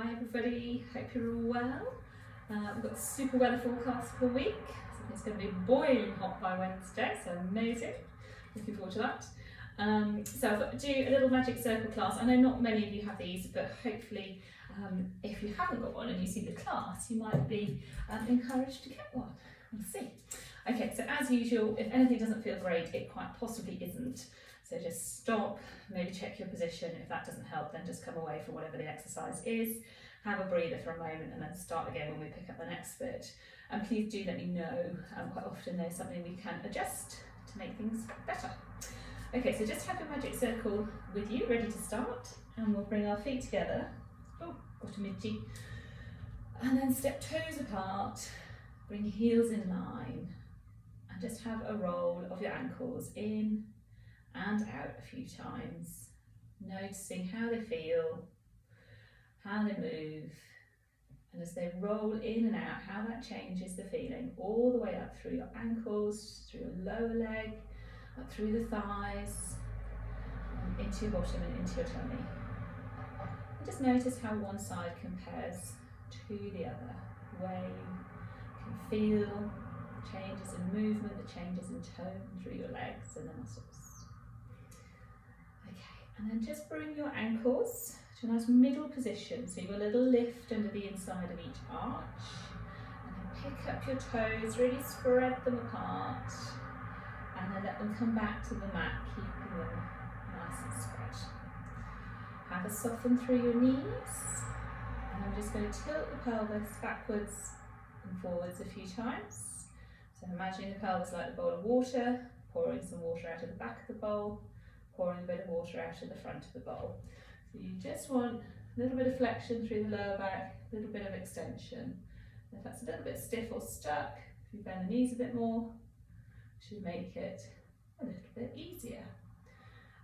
Hi everybody, hope you're all well. We've got the super weather forecast for the week. So it's going to be boiling hot by Wednesday, so amazing. Looking forward to that. So I've got to do a little magic circle class. I know not many of you have these, but hopefully if you haven't got one and you see the class, you might be encouraged to get one. We'll see. Okay, so as usual, if anything doesn't feel great, it quite possibly isn't. So just stop, maybe check your position. If that doesn't help, then just come away from whatever the exercise is, have a breather for a moment, and then start again when we pick up the next bit. And please do let me know. Quite often there's something we can adjust to make things better. Okay, so just have your magic circle with you, ready to start, and we'll bring our feet together. Oh, got a midgie. And then step toes apart, bring your heels in line, and just have a roll of your ankles in and out a few times, noticing how they feel, how they move, and as they roll in and out, how that changes the feeling all the way up through your ankles, through your lower leg, up through the thighs, and into your bottom and into your tummy. And just notice how one side compares to the other, where you can feel changes in movement, the changes in tone through your legs and the muscles. And then just bring your ankles to a nice middle position. So you've got a little lift under the inside of each arch. And then pick up your toes, really spread them apart. And then let them come back to the mat, keeping them nice and spread. Have a soften through your knees. And I'm just going to tilt the pelvis backwards and forwards a few times. So imagining the pelvis like a bowl of water, pouring some water out of the back of the bowl, pouring a bit of water out of the front of the bowl. So you just want a little bit of flexion through the lower back, a little bit of extension. If that's a little bit stiff or stuck, if you bend the knees a bit more, should make it a little bit easier.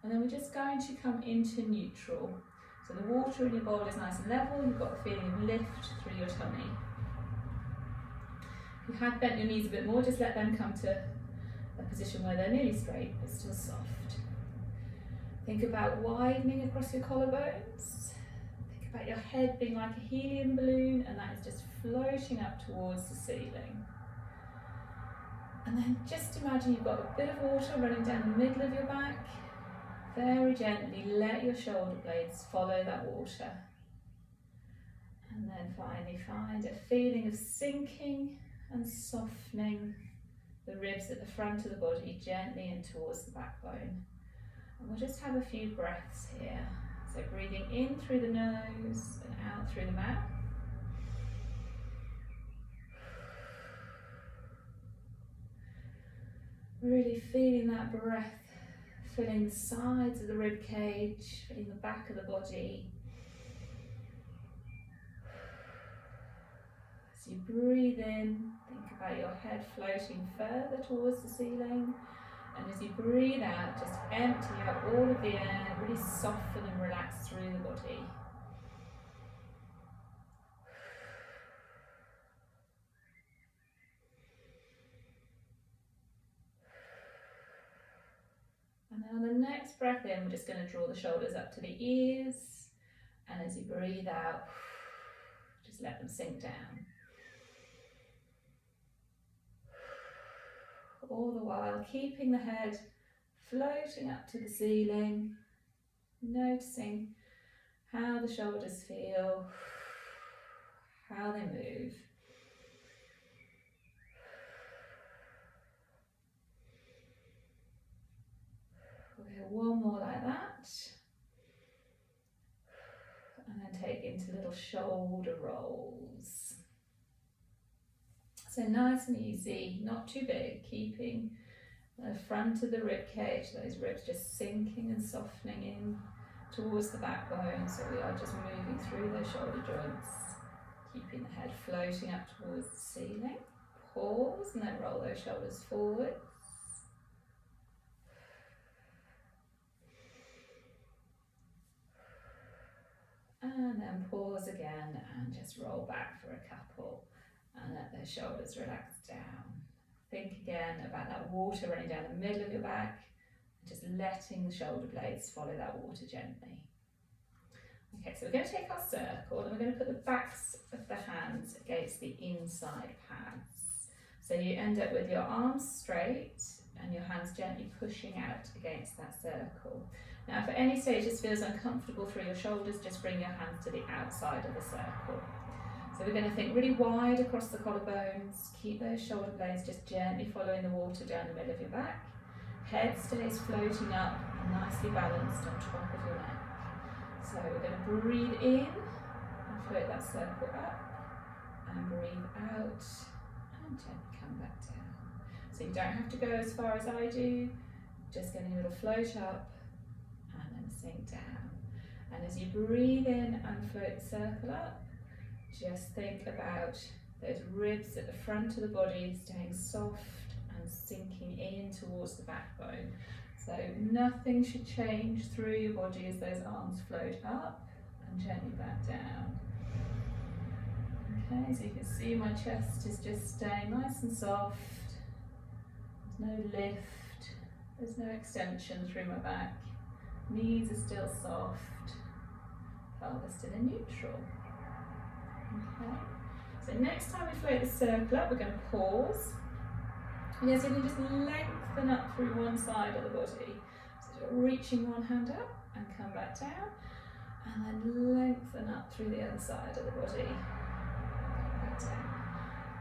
And then we're just going to come into neutral. So the water in your bowl is nice and level, you've got a feeling of lift through your tummy. If you had bent your knees a bit more, just let them come to a position where they're nearly straight but still soft. Think about widening across your collarbones. Think about your head being like a helium balloon, and that is just floating up towards the ceiling. And then just imagine you've got a bit of water running down the middle of your back. Very gently let your shoulder blades follow that water. And then finally find a feeling of sinking and softening the ribs at the front of the body gently in towards the backbone. And we'll just have a few breaths here. So breathing in through the nose and out through the mouth. Really feeling that breath, filling the sides of the rib cage, filling the back of the body. As you breathe in, think about your head floating further towards the ceiling. And as you breathe out, just empty out all of the air, really soften and relax through the body. And then on the next breath in, we're just going to draw the shoulders up to the ears. And as you breathe out, just let them sink down. All the while keeping the head floating up to the ceiling, noticing how the shoulders feel, how they move. We'll do one more like that. And then take into little shoulder rolls. So nice and easy, not too big, keeping the front of the rib cage, those ribs just sinking and softening in towards the backbone. So we are just moving through those shoulder joints, keeping the head floating up towards the ceiling. Pause and then roll those shoulders forwards. And then pause again and just roll back for a couple. And let those shoulders relax down. Think again about that water running down the middle of your back, and just letting the shoulder blades follow that water gently. Okay, so we're going to take our circle and we're going to put the backs of the hands against the inside pads. So you end up with your arms straight and your hands gently pushing out against that circle. Now, if at any stage this feels uncomfortable through your shoulders, just bring your hands to the outside of the circle. So we're going to think really wide across the collarbones, keep those shoulder blades just gently following the water down the middle of your back. Head stays floating up, nicely balanced on top of your neck. So we're going to breathe in and float that circle up, and breathe out and gently come back down. So you don't have to go as far as I do, just getting a little float up and then sink down. And as you breathe in and float the circle up, just think about those ribs at the front of the body staying soft and sinking in towards the backbone. So nothing should change through your body as those arms float up and gently back down. Okay, so you can see my chest is just staying nice and soft. There's no lift, there's no extension through my back. Knees are still soft, pelvis still in neutral. Okay, so next time we float the circle up, we're going to pause. Yes, you can just lengthen up through one side of the body. So reaching one hand up and come back down, and then lengthen up through the other side of the body. Back down.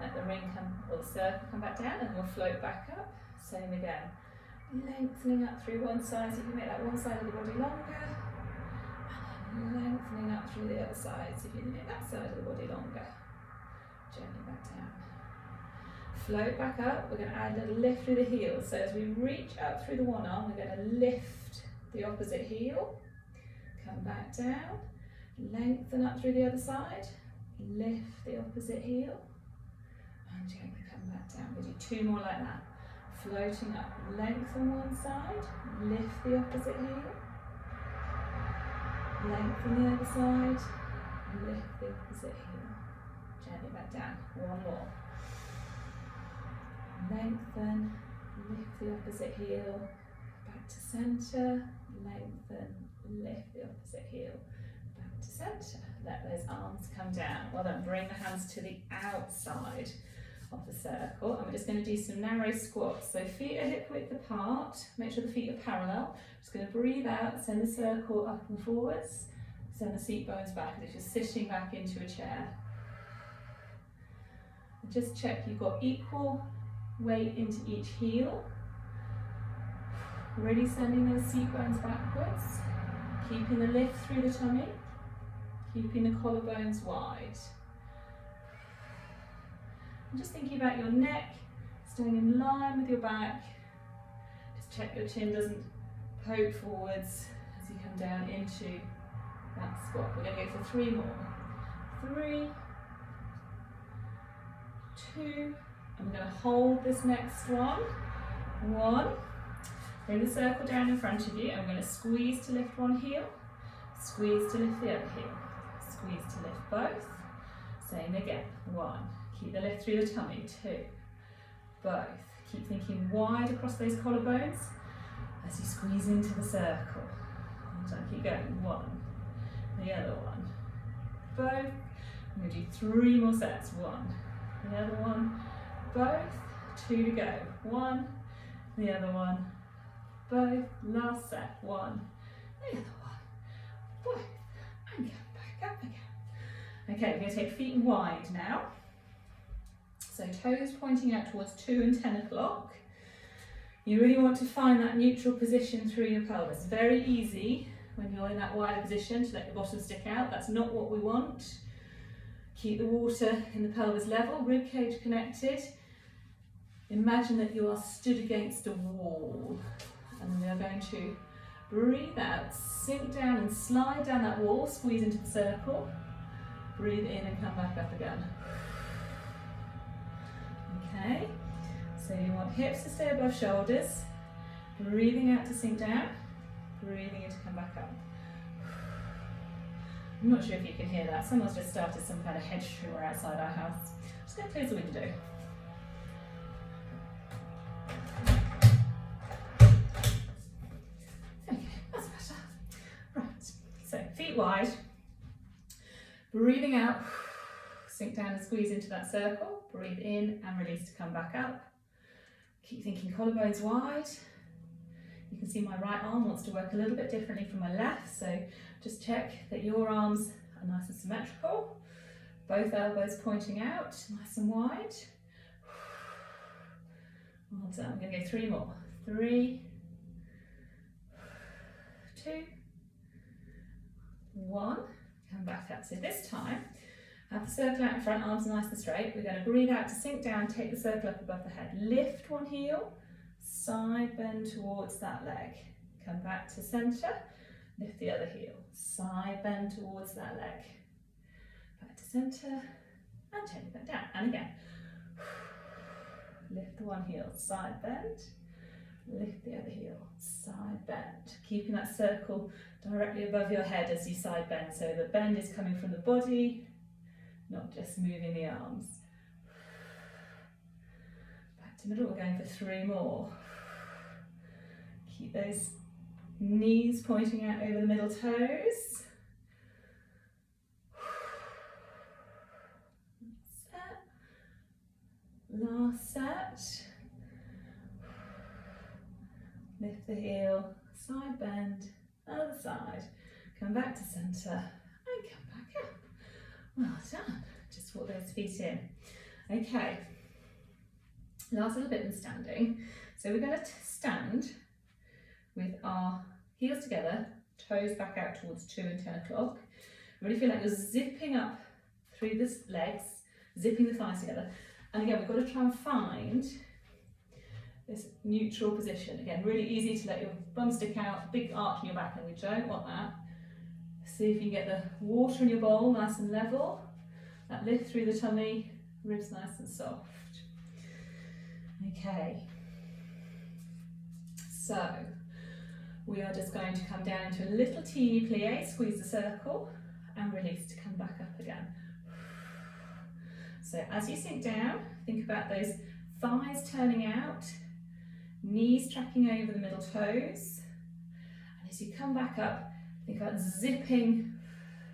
Let the ring come, or the circle come back down, and we'll float back up. Same again. Lengthening up through one side, so you can make that one side of the body longer, and then lengthening up through the other side, so you can make that side of the body longer. Gently back down. Float back up, we're going to add a little lift through the heels. So as we reach up through the one arm, we're going to lift the opposite heel, come back down, lengthen up through the other side, lift the opposite heel, and gently come back down. We'll do two more like that. Floating up, lengthen one side, lift the opposite heel, lengthen the other side, lift the opposite heel, gently back down. One more. Lengthen, lift the opposite heel, back to centre, lengthen, lift the opposite heel, back to centre. Let those arms come down. Well then, bring the hands to the outside of the circle, and we're just going to do some narrow squats. So feet are hip width apart, make sure the feet are parallel. Just going to breathe out, send the circle up and forwards, send the seat bones back as if you're sitting back into a chair. And just check you've got equal weight into each heel, really sending those seat bones backwards, keeping the lift through the tummy, keeping the collarbones wide. And just thinking about your neck, staying in line with your back. Just check your chin doesn't poke forwards as you come down into that squat. We're going to go for three more. 3, 2, and we're going to hold this next one. 1, bring the circle down in front of you, and we're going to squeeze to lift one heel, squeeze to lift the other heel, squeeze to lift both. Same again. 1, keep the lift through the tummy. 2, both. Keep thinking wide across those collarbones as you squeeze into the circle. So keep going. 1, the other one, both. I'm going to do 3 more sets. 1, the other one, both. 2 to go. 1, the other one, both. Last set. 1, the other one, both. And come back up again. Okay, we're going to take feet wide now. So toes pointing out towards 2 and 10 o'clock. You really want to find that neutral position through your pelvis. Very easy when you're in that wider position to let your bottom stick out. That's not what we want. Keep the water in the pelvis level, rib cage connected. Imagine that you are stood against a wall, and we are going to breathe out, sink down and slide down that wall, squeeze into the circle, breathe in and come back up again. Okay, so you want hips to stay above shoulders, breathing out to sink down, breathing in to come back up. I'm not sure if you can hear that. Someone's just started some kind of hedge trimmer outside our house. Just going to close the window. Okay, that's better. Right, so feet wide, Breathing out, sink down and squeeze into that circle. Breathe in and release to come back up. Keep thinking collarbones wide. You can see my right arm wants to work a little bit differently from my left, so just check that your arms are nice and symmetrical. Both elbows pointing out, nice and wide. Well done. I'm going to go 3 more. 3, 2, 1. Come back up. So this time, have the circle out in front, arms nice and straight. We're going to breathe out to sink down, take the circle up above the head. Lift one heel, side bend towards that leg. Come back to centre, lift the other heel. Side bend towards that leg. Back to centre, and take it back down. And again. Lift the one heel, side bend. Lift the other heel, side bend. Keeping that circle directly above your head as you side bend. So the bend is coming from the body, not just moving the arms. Back to middle, we're going for 3 more. Keep those knees pointing out over the middle toes. Last set. Lift the heel, side bend, other side. Come back to centre and come back up. Well done. Just walk those feet in. Okay. Last little bit in standing. So we're going to stand with our heels together, toes back out towards 2 and 10 o'clock. Really feel like you're zipping up through the legs, zipping the thighs together. And again, we've got to try and find this neutral position. Again, really easy to let your bum stick out, big arch in your back, and we don't want that. See if you can get the water in your bowl nice and level. That lift through the tummy, ribs nice and soft. Okay. So, we are just going to come down into a little teeny plie, squeeze the circle, and release to come back up again. So as you sink down, think about those thighs turning out, knees tracking over the middle toes. And as you come back up, think about zipping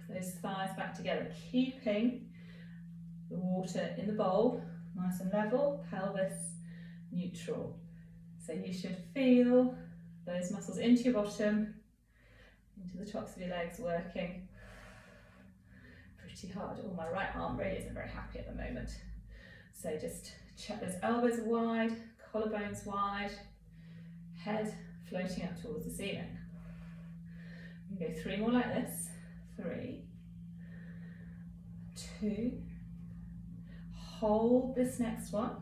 those thighs back together, keeping the water in the bowl, nice and level, pelvis neutral. So you should feel those muscles into your bottom, into the tops of your legs working. Pretty hard. Oh, my right arm really isn't very happy at the moment. So just check those elbows are wide, collarbones wide, head floating up towards the ceiling. We go 3 more like this. 3, 2, hold this next one.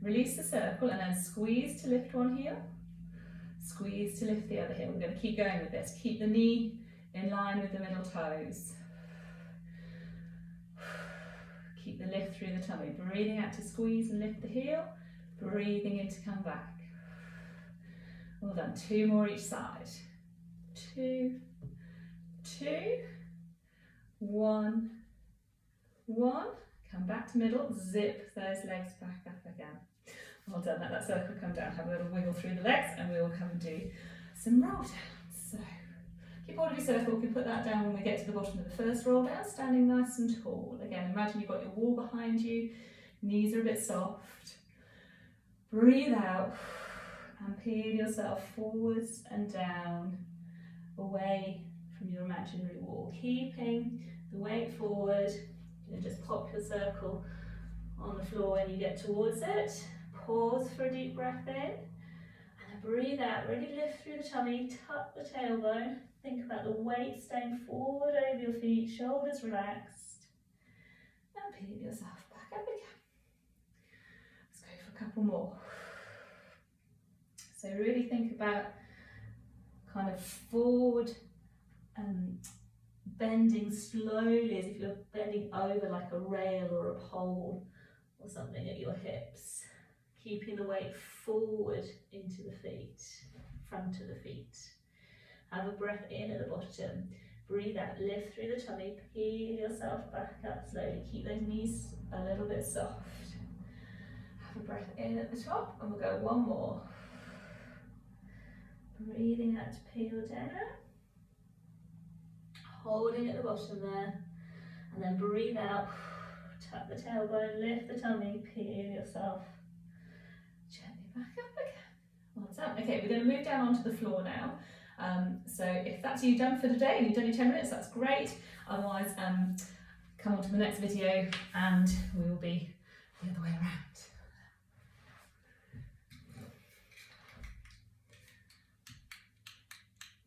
Release the circle and then squeeze to lift one heel, squeeze to lift the other heel. We're going to keep going with this. Keep the knee in line with the middle toes. Keep the lift through the tummy. Breathing out to squeeze and lift the heel. Breathing in to come back. Well done. 2 more each side. 2, 2, 1, 1. Come back to middle. Zip those legs back up again. Well done. Let that circle come down. Have a little wiggle through the legs and we will come and do some roll downs. So keep hold of your circle. We can put that down when we get to the bottom of the first roll down, standing nice and tall. Again, imagine you've got your wall behind you, knees are a bit soft. Breathe out and peel yourself forwards and down, away from your imaginary wall. Keeping the weight forward, and just pop your circle on the floor when you get towards it. Pause for a deep breath in, and then breathe out. Really lift through the tummy, tuck the tailbone. Think about the weight staying forward over your feet, shoulders relaxed. And peel yourself back up again. Let's go for a couple more. So really think about kind of forward bending slowly, as if you're bending over like a rail or a pole or something at your hips. Keeping the weight forward into the feet, front of the feet. Have a breath in at the bottom. Breathe out, lift through the tummy, peel yourself back up slowly. Keep those knees a little bit soft. Have a breath in at the top, and we'll go 1 more. Breathing out to peel down. Holding at the bottom there. and then breathe out, tap the tailbone, lift the tummy, peel yourself gently back up again. Well done. Okay, we're going to move down onto the floor now. So if that's you done for today and you've done your 10 minutes, that's great. Otherwise, come on to the next video and we will be the other way around.